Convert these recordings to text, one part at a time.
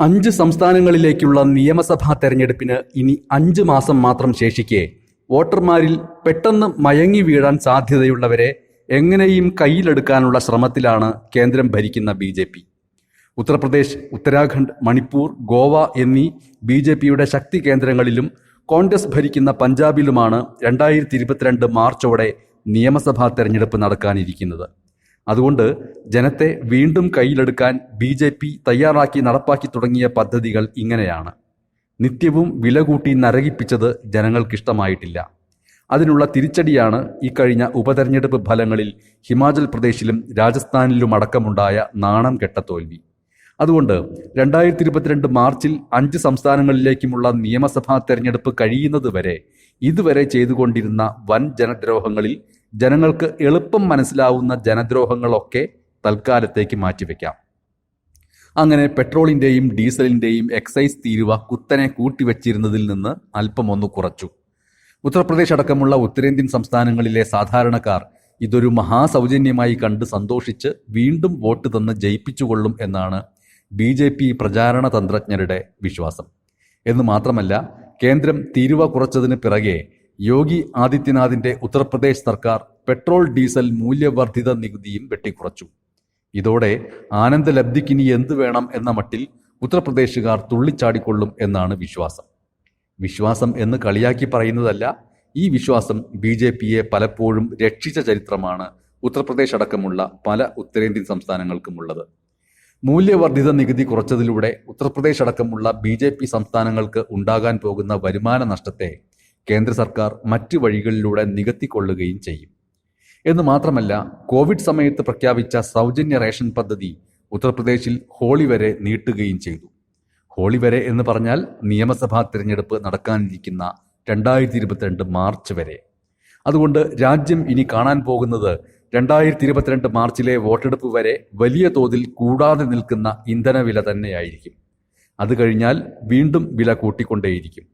5 സംസ്ഥാനങ്ങളിലേക്കുള്ള നിയമസഭാ തെരഞ്ഞെടുപ്പിന് ഇനി 5 മാസം മാത്രം ശേഷിക്കെ വോട്ടർമാരിൽ പെട്ടെന്ന് മയങ്ങി വീഴാൻ സാധ്യതയുള്ളവരെ എങ്ങനെയും കയ്യിലെടുക്കാനുള്ള ശ്രമത്തിലാണ് കേന്ദ്രം ഭരിക്കുന്ന ബി.ജെ.പി. ഉത്തർപ്രദേശ്, ഉത്തരാഖണ്ഡ്, മണിപ്പൂർ, ഗോവ എന്നീ ബി.ജെ.പിയുടെ ശക്തി കേന്ദ്രങ്ങളിലും കോൺഗ്രസ് ഭരിക്കുന്ന പഞ്ചാബിലുമാണ് 2022 മാർച്ചോടെ നിയമസഭാ തെരഞ്ഞെടുപ്പ് നടക്കാനിരിക്കുന്നത്. അതുകൊണ്ട് ജനത്തെ വീണ്ടും കയ്യിലെടുക്കാൻ ബി.ജെ.പി. തയ്യാറാക്കി നടപ്പാക്കി തുടങ്ങിയ പദ്ധതികൾ ഇങ്ങനെയാണ്. നിത്യവും വില കൂട്ടി നരകിപ്പിച്ചത് ജനങ്ങൾക്കിഷ്ടമായിട്ടില്ല. അതിനുള്ള തിരിച്ചടിയാണ് ഇക്കഴിഞ്ഞ ഉപതെരഞ്ഞെടുപ്പ് ഫലങ്ങളിൽ ഹിമാചൽ പ്രദേശിലും രാജസ്ഥാനിലുമടക്കമുണ്ടായ നാണം കെട്ട തോൽവി. അതുകൊണ്ട് 2022 മാർച്ചിൽ 5 സംസ്ഥാനങ്ങളിലേക്കുമുള്ള നിയമസഭാ തെരഞ്ഞെടുപ്പ് കഴിയുന്നതുവരെ ഇതുവരെ ചെയ്തുകൊണ്ടിരുന്ന വൻ ജനദ്രോഹങ്ങളിൽ ജനങ്ങൾക്ക് എളുപ്പം മനസ്സിലാവുന്ന ജനദ്രോഹങ്ങളൊക്കെ തൽക്കാലത്തേക്ക് മാറ്റിവെക്കാം. അങ്ങനെ പെട്രോളിൻ്റെയും ഡീസലിൻ്റെയും എക്സൈസ് തീരുവ കുത്തനെ കൂട്ടിവെച്ചിരുന്നതിൽ നിന്ന് അല്പമൊന്നു കുറച്ചു. ഉത്തർപ്രദേശ് അടക്കമുള്ള ഉത്തരേന്ത്യൻ സംസ്ഥാനങ്ങളിലെ സാധാരണക്കാർ ഇതൊരു മഹാസൗജന്യമായി കണ്ട് സന്തോഷിച്ച് വീണ്ടും വോട്ട് തന്ന് ജയിപ്പിച്ചുകൊള്ളും എന്നാണ് ബി.ജെ.പി. പ്രചാരണ തന്ത്രജ്ഞരുടെ വിശ്വാസം. എന്നു മാത്രമല്ല, കേന്ദ്രം തീരുവ കുറച്ചതിന് പിറകെ യോഗി ആദിത്യനാഥിന്റെ ഉത്തർപ്രദേശ് സർക്കാർ പെട്രോൾ ഡീസൽ മൂല്യവർദ്ധിത നികുതിയും വെട്ടിക്കുറച്ചു. ഇതോടെ ആനന്ദലബ്ധിക്കിനി എന്തു വേണം എന്ന മട്ടിൽ ഉത്തർപ്രദേശുകാർ തുള്ളിച്ചാടിക്കൊള്ളും എന്നാണ് വിശ്വാസം. വിശ്വാസം എന്ന് കളിയാക്കി പറയുന്നതല്ല, ഈ വിശ്വാസം ബി.ജെ.പിയെ പലപ്പോഴും രക്ഷിച്ച ചരിത്രമാണ് ഉത്തർപ്രദേശ് അടക്കമുള്ള പല ഉത്തരേന്ത്യൻ സംസ്ഥാനങ്ങൾക്കുമുള്ളത്. മൂല്യവർദ്ധിത നികുതി കുറച്ചതിലൂടെ ഉത്തർപ്രദേശ് അടക്കമുള്ള ബി.ജെ.പി. സംസ്ഥാനങ്ങൾക്ക് ഉണ്ടാകാൻ പോകുന്ന വരുമാന നഷ്ടത്തെ കേന്ദ്ര സർക്കാർ മറ്റു വഴികളിലൂടെ നികത്തിക്കൊള്ളുകയും ചെയ്യും. എന്ന് മാത്രമല്ല, കോവിഡ് സമയത്ത് പ്രഖ്യാപിച്ച സൗജന്യ റേഷൻ പദ്ധതി ഉത്തർപ്രദേശിൽ ഹോളി വരെ നീട്ടുകയും ചെയ്തു. ഹോളി വരെ എന്ന് പറഞ്ഞാൽ നിയമസഭാ തിരഞ്ഞെടുപ്പ് നടക്കാനിരിക്കുന്ന 2022 മാർച്ച് വരെ. അതുകൊണ്ട് രാജ്യം ഇനി കാണാൻ പോകുന്നത് 2022 മാർച്ചിലെ വോട്ടെടുപ്പ് വരെ വലിയ തോതിൽ കൂടാതെ നിൽക്കുന്ന ഇന്ധനവില തന്നെയായിരിക്കും. അത് കഴിഞ്ഞാൽ വീണ്ടും വില കൂട്ടിക്കൊണ്ടേയിരിക്കും.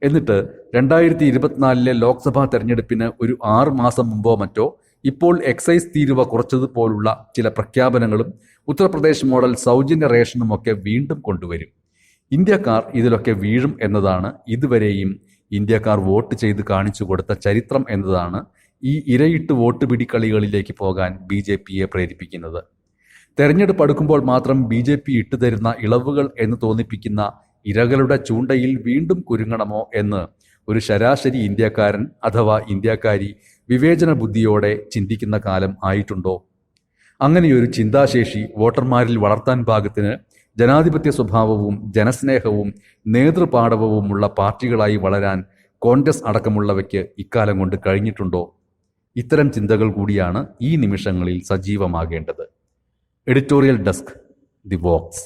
എന്നിട്ട് 2024 ലോക്സഭാ തെരഞ്ഞെടുപ്പിന് ഒരു 6 മാസം മുമ്പോ മറ്റോ ഇപ്പോൾ എക്സൈസ് തീരുവ കുറച്ചതുപോലുള്ള ചില പ്രഖ്യാപനങ്ങളും ഉത്തർപ്രദേശ് മോഡൽ സൗജന്യ റേഷനുമൊക്കെ വീണ്ടും കൊണ്ടുവരും. ഇന്ത്യക്കാർ ഇതിലൊക്കെ വീഴും എന്നതാണ് ഇതുവരെയും ഇന്ത്യക്കാർ വോട്ട് ചെയ്ത് കാണിച്ചു കൊടുത്ത ചരിത്രം എന്നതാണ് ഈ ഇരയിട്ട് വോട്ട് പിടിക്കളികളിലേക്ക് പോകാൻ ബി.ജെ.പിയെ പ്രേരിപ്പിക്കുന്നത്. തെരഞ്ഞെടുപ്പ് അടുക്കുമ്പോൾ മാത്രം ബി.ജെ.പി. ഇട്ടുതരുന്ന ഇളവുകൾ എന്ന് തോന്നിപ്പിക്കുന്ന ഇരകളുടെ ചൂണ്ടയിൽ വീണ്ടും കുരുങ്ങണമോ എന്ന് ഒരു ശരാശരി ഇന്ത്യക്കാരൻ അഥവാ ഇന്ത്യക്കാരി വിവേചന ബുദ്ധിയോടെ ചിന്തിക്കുന്ന കാലം ആയിട്ടുണ്ടോ? അങ്ങനെയൊരു ചിന്താശേഷി വോട്ടർമാരിൽ വളർത്താൻ പാകത്തിന് ജനാധിപത്യ സ്വഭാവവും ജനസ്നേഹവും നേതൃപാടവവുമുള്ള പാർട്ടികളായി വളരാൻ കോൺഗ്രസ് അടക്കമുള്ളവയ്ക്ക് ഇക്കാലം കൊണ്ട് കഴിഞ്ഞിട്ടുണ്ടോ? ഇത്തരം ചിന്തകൾ കൂടിയാണ് ഈ നിമിഷങ്ങളിൽ സജീവമാകേണ്ടത്. Editorial desk, the Woakes.